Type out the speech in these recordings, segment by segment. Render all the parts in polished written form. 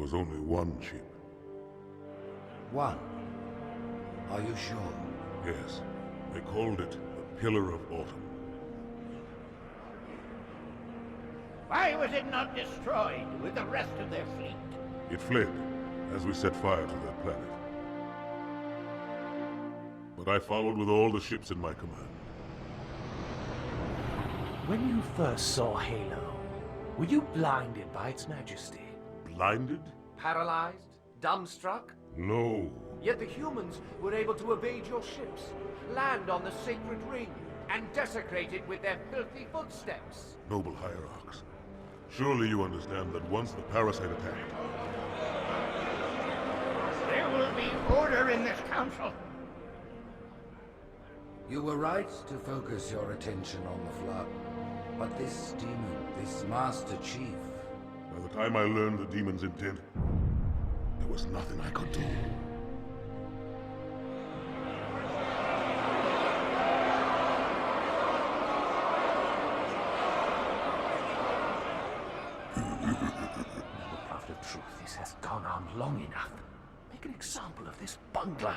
was only one ship. One? Are you sure? Yes. They called it the Pillar of Autumn. Why was it not destroyed with the rest of their fleet? It fled as we set fire to their planet. But I followed with all the ships in my command. When you first saw Halo, were you blinded by its majesty? Blinded? Paralyzed? Dumbstruck? No. Yet the humans were able to evade your ships, land on the sacred ring, and desecrate it with their filthy footsteps. Noble Hierarchs, surely you understand that once the parasite attacked... There will be order in this council. You were right to focus your attention on the Flood. But this demon, this Master Chief... By the time I learned the demon's intent, there was nothing I could do. The Prophet of Truth, this has gone on long enough. Make an example of this bungler.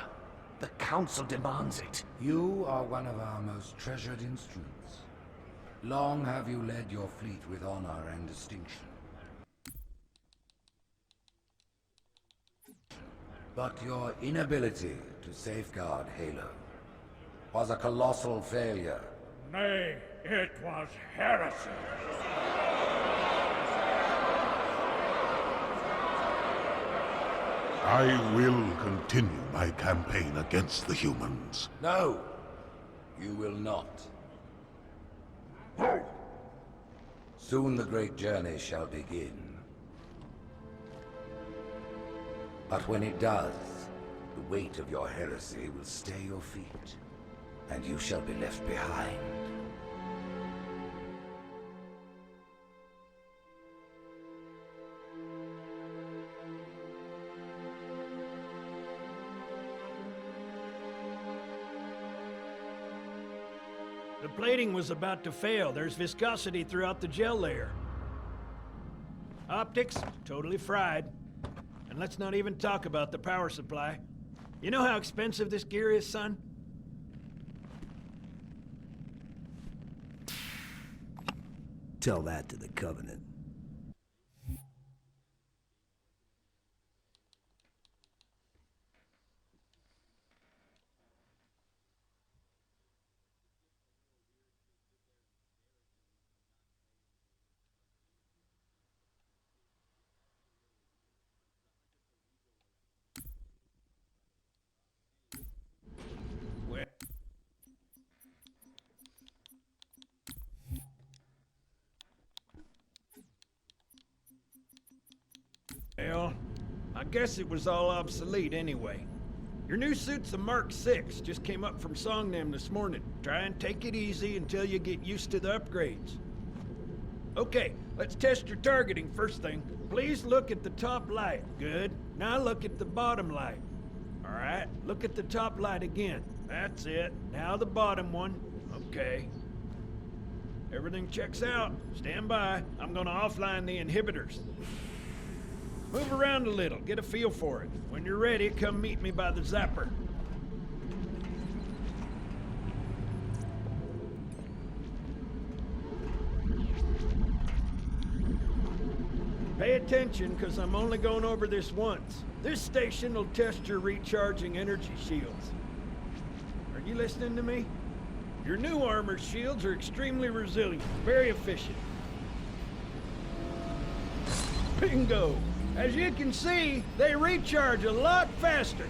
The Council demands it. You are one of our most treasured instruments. Long have you led your fleet with honor and distinction. But your inability to safeguard Halo was a colossal failure. Nay, it was heresy. I will continue my campaign against the humans. No, you will not. Soon the great journey shall begin. But when it does, the weight of your heresy will stay your feet, and you shall be left behind. The plating was about to fail. There's viscosity throughout the gel layer. Optics, totally fried. And let's not even talk about the power supply. You know how expensive this gear is, son? Tell that to the Covenant. Well, I guess it was all obsolete anyway. Your new suit's a Mark 6, just came up from Songnam this morning. Try and take it easy until you get used to the upgrades. Okay, let's test your targeting first thing. Please look at the top light. Good. Now look at the bottom light. Alright, look at the top light again. That's it. Now the bottom one. Okay. Everything checks out. Stand by. I'm gonna offline the inhibitors. Move around a little, get a feel for it. When you're ready, come meet me by the zapper. Pay attention, because I'm only going over this once. This station will test your recharging energy shields. Are you listening to me? Your new armor shields are extremely resilient, very efficient. Bingo! As you can see, they recharge a lot faster.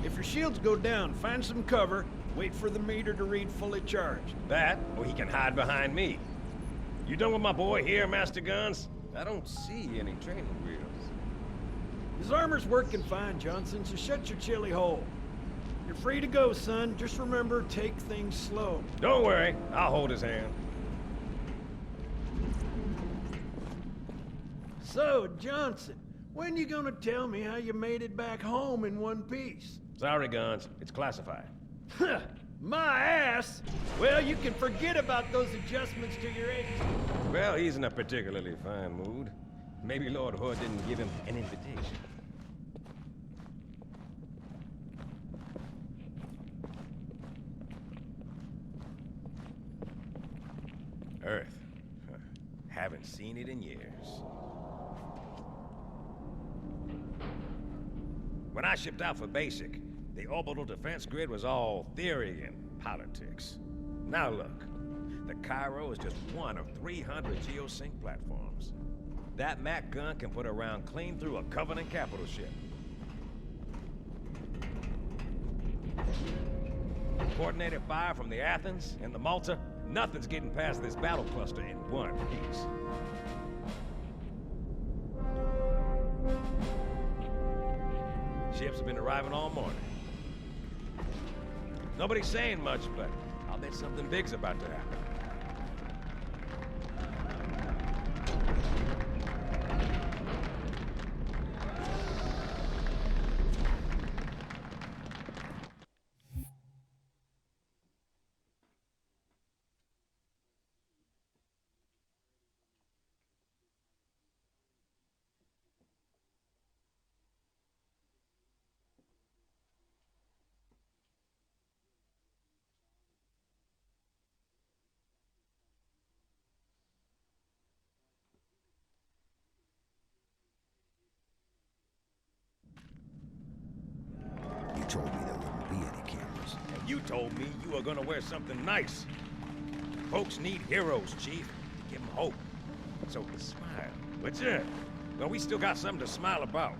If your shields go down, find some cover, wait for the meter to read fully charged. That, or he can hide behind me. You done with my boy here, Master Guns? I don't see any training wheels. His armor's working fine, Johnson, so shut your chilly hole. You're free to go, son. Just remember, take things slow. Don't worry, I'll hold his hand. So, Johnson, when you gonna tell me how you made it back home in one piece? Sorry, Guns. It's classified. My ass? Well, you can forget about those adjustments to your engine. Well, he's in a particularly fine mood. Maybe Lord Hood didn't give him an invitation. Earth. Huh. Haven't seen it in years. When I shipped out for basic, the orbital defense grid was all theory and politics. Now look, the Cairo is just one of 300 geosync platforms. That Mac gun can put a round clean through a Covenant capital ship. Coordinated fire from the Athens and the Malta, nothing's getting past this battle cluster in one piece. Ships have been arriving all morning. Nobody's saying much, but I'll bet something big's about to happen. You told me there wouldn't be any cameras. And you told me you were gonna wear something nice. Folks need heroes, Chief. Give them hope. So smile, would you? Well, we still got something to smile about.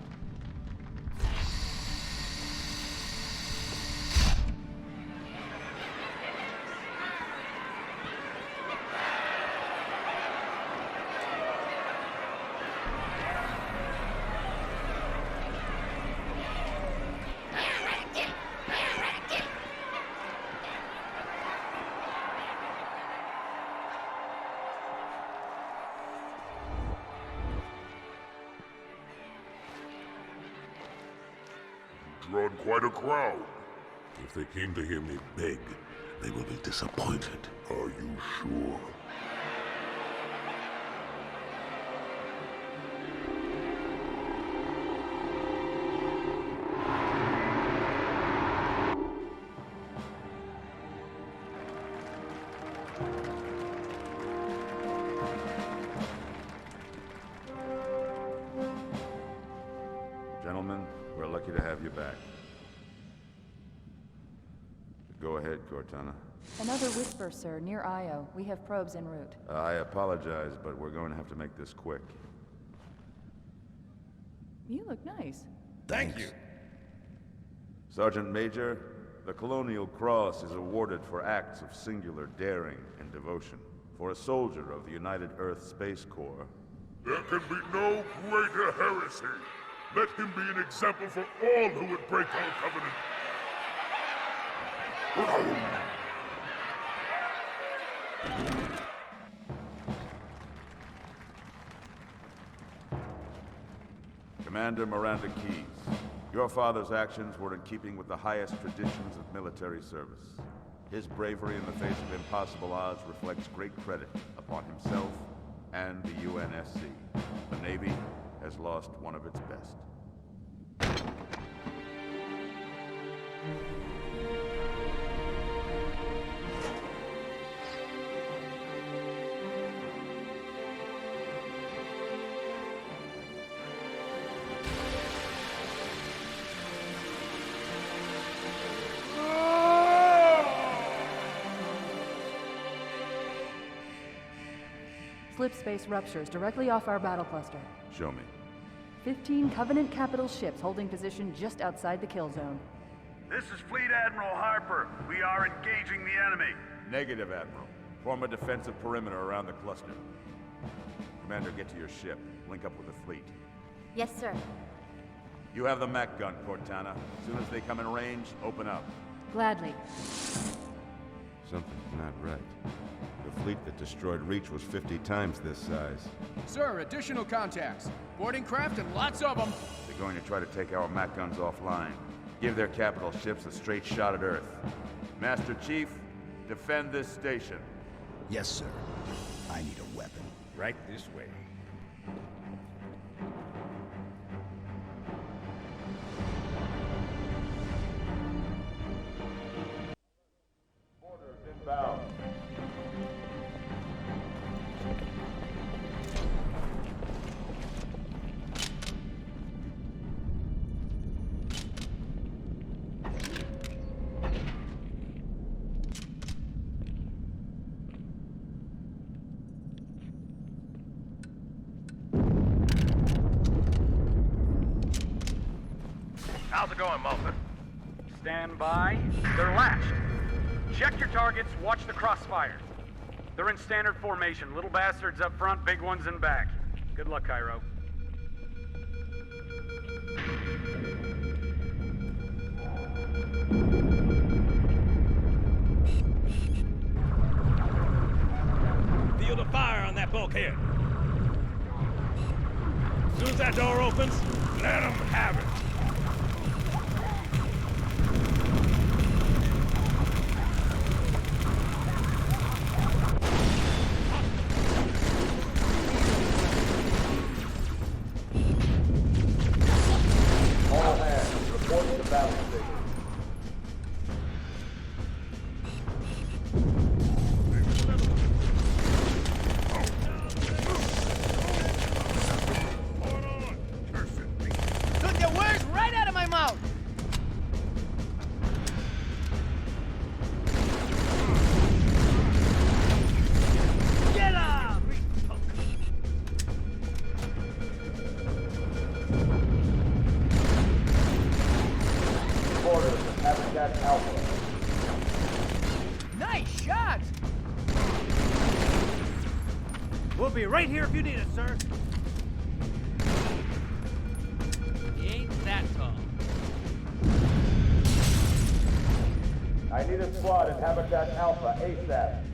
Drawn quite a crowd. If they came to hear me beg, they will be disappointed. Are you sure? Gentlemen, we're lucky to have you back. Go ahead, Cortana. Another whisper, sir, near Io. We have probes en route. I apologize, but we're going to have to make this quick. You look nice. Thank you. Sergeant Major, the Colonial Cross is awarded for acts of singular daring and devotion. For a soldier of the United Earth Space Corps. There can be no greater heresy. Let him be an example for all who would break our covenant. Commander Miranda Keyes, your father's actions were in keeping with the highest traditions of military service. His bravery in the face of impossible odds reflects great credit upon himself and the UNSC. The Navy has lost one of its best. Slip space ruptures directly off our battle cluster. Show me. 15 Covenant capital ships holding position just outside the kill zone. This is Fleet Admiral Harper. We are engaging the enemy. Negative, Admiral. Form a defensive perimeter around the cluster. Commander, get to your ship. Link up with the fleet. Yes, sir. You have the Mac gun, Cortana. As soon as they come in range, open up. Gladly. Something's not right. The fleet that destroyed Reach was 50 times this size. Sir, additional contacts. Boarding craft and lots of them. They're going to try to take our Mac guns offline. Give their capital ships a straight shot at Earth. Master Chief, defend this station. Yes, sir. I need a weapon. Right this way. Orders inbound. How's it going, Malta? Stand by. They're lashed. Check your targets, watch the crossfires. They're in standard formation. Little bastards up front, big ones in back. Good luck, Cairo. Field of fire on that bulkhead. As soon as that door opens, let them have it. All hands, report to the battle station. Took the words right out of my mouth! Get up! Orders of Habitat Alpha. Nice shot! We'll be right here if you need us, sir. He ain't that tall. I need a squad at Habitat Alpha ASAP.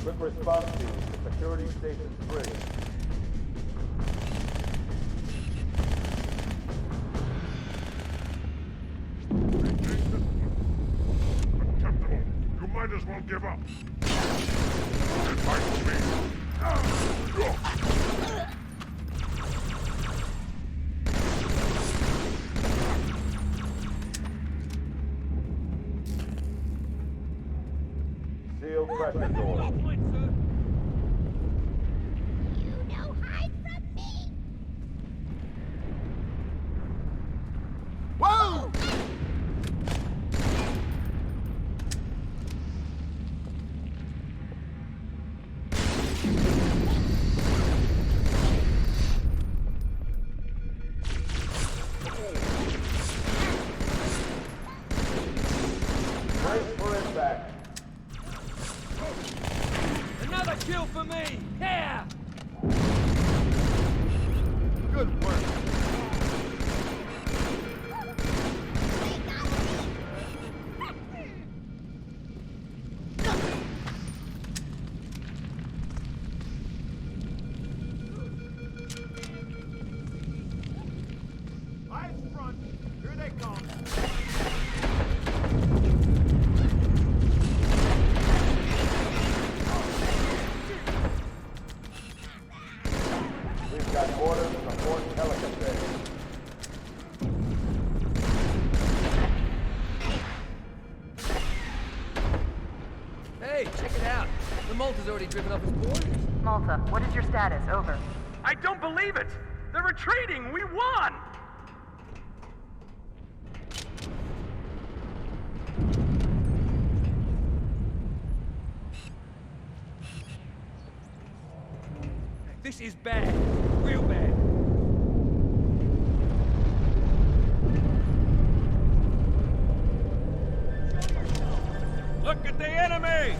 Quick response team to Security Station 3. Contemptible. You might as well give up. Fight for me. Seal pressure door. Whoa! Brace for impact. Another kill for me! Yeah! Good work. Eyes front. Here they come. We've got orders from Fort Pelican Bay. Hey, check it out. The Malta's already driven off his board. Malta, what is your status? Over. I don't believe it! They're retreating! We won! This is bad. Real bad. Look at the enemy!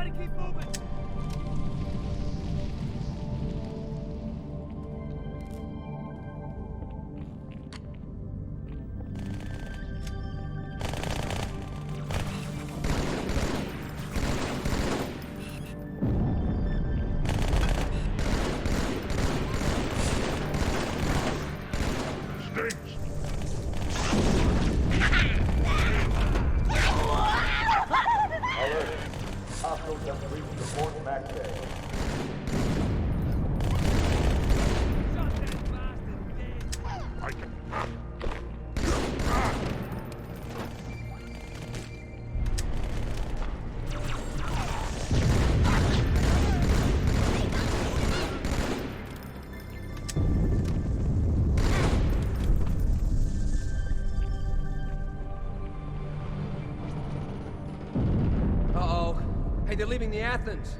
Gotta keep moving! Hey, they're leaving the Athens.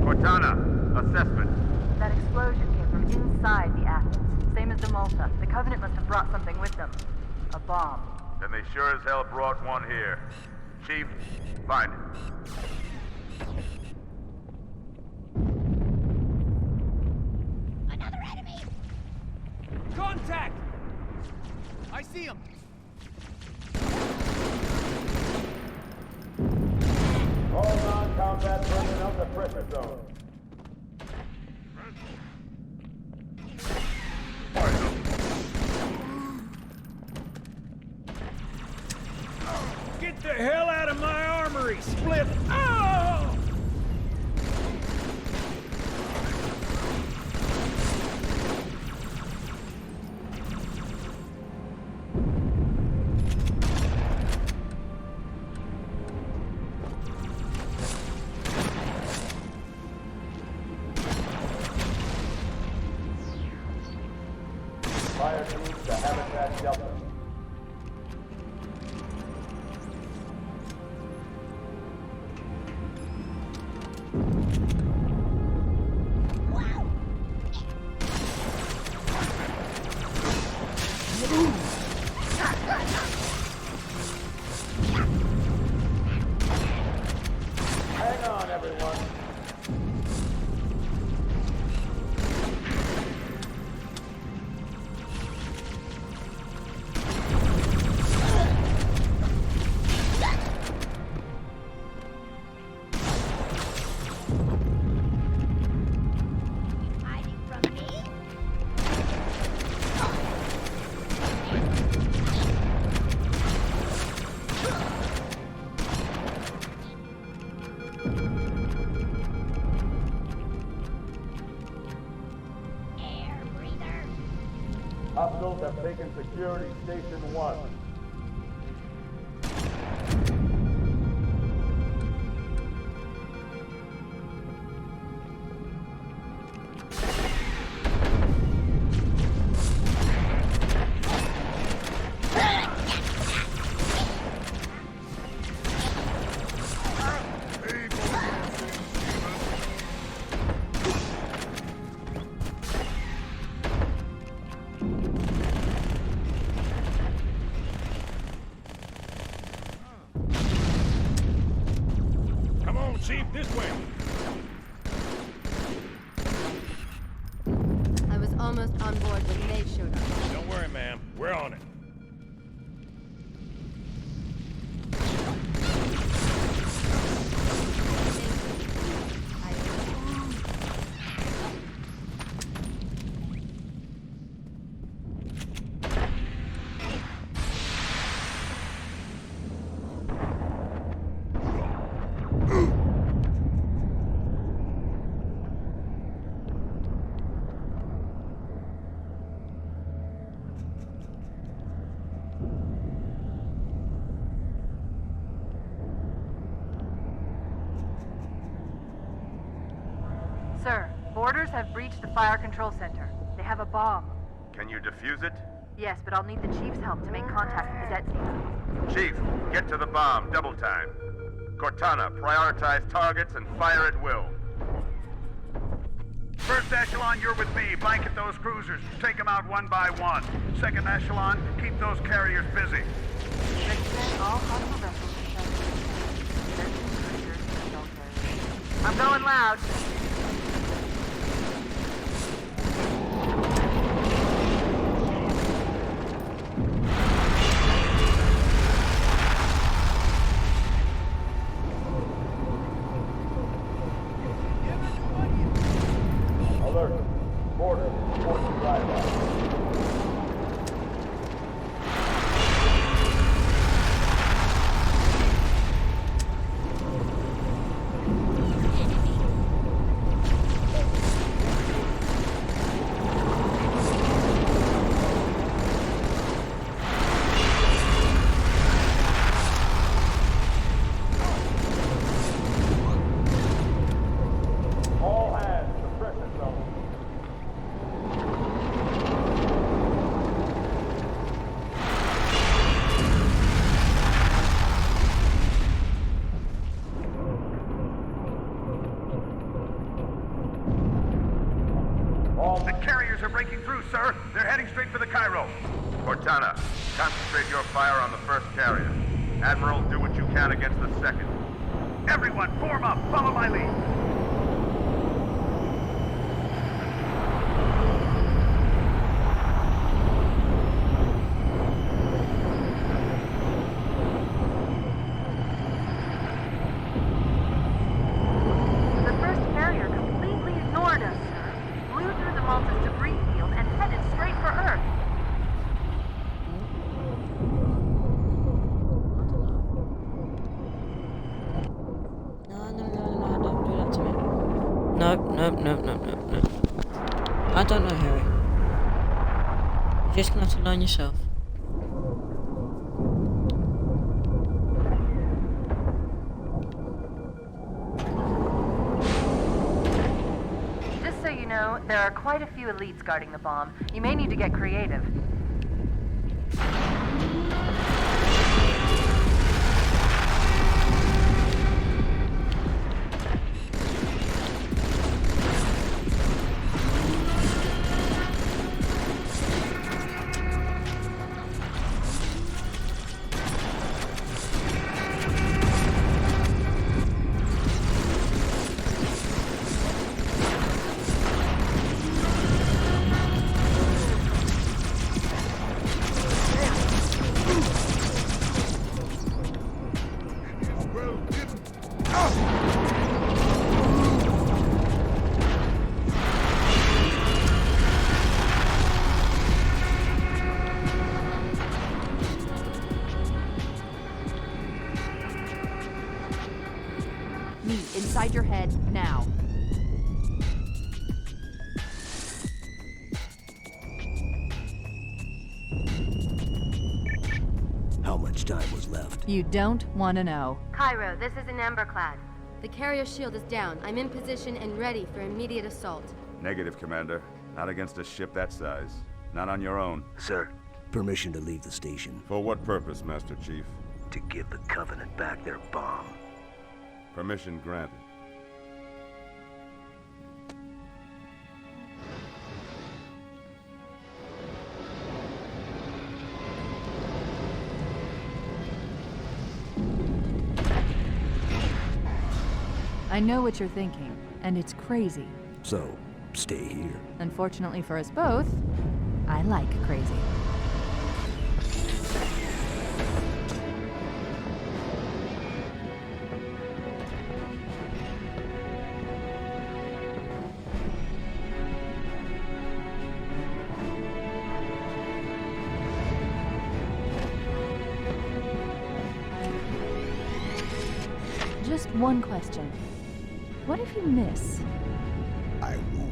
Cortana, assessment. That explosion came from inside the Athens. Same as the Malta. The Covenant must have brought something with them. A bomb. Then they sure as hell brought one here. Chief, find it. Contact! I see him! All non-combat personnel to pressure zone. Get the hell out of my armory, Split! Oh! Fire teams to Habitat Delta. Hang on, everyone. Hostiles have taken security station 1. Come on, Chief, this way. I was almost on board when they showed up. Don't worry, ma'am. We're on it. Sir, boarders have breached the fire control center. They have a bomb. Can you defuse it? Yes, but I'll need the Chief's help to make contact with the detonator. Chief, get to the bomb, double time. Cortana, prioritize targets and fire at will. First echelon, you're with me. Blanket those cruisers. Take them out one by one. Second echelon, keep those carriers busy. All hostile vessels to 13 cruisers and adult carriers. I'm going loud. Alert. Border. Force drive. All hands, suppression zone. The carriers are breaking through, sir. They're heading straight for the Cairo. Cortana, concentrate your fire on the first carrier. Admiral, do what you can against the second. Everyone, form up. Follow my lead. The first carrier completely ignored us, sir. Blew through the Malta's debris field and headed straight for Earth. No, don't do that to me. No. I don't know, Harry. You're just gonna have to learn yourself. Just so you know, there are quite a few elites guarding the bomb. You may need to get creative. Me, inside your head, now. How much time was left? You don't want to know. Cairo, this is an Emberclad. The carrier shield is down. I'm in position and ready for immediate assault. Negative, Commander. Not against a ship that size. Not on your own. Sir, permission to leave the station. For what purpose, Master Chief? To give the Covenant back their bomb. Permission granted. I know what you're thinking, and it's crazy. So, stay here. Unfortunately for us both, I like crazy. Just one question. What if you miss? I won't.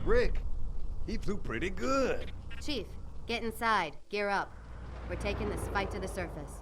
Rick, he flew pretty good. Chief, get inside. Gear up. We're taking this fight to the surface.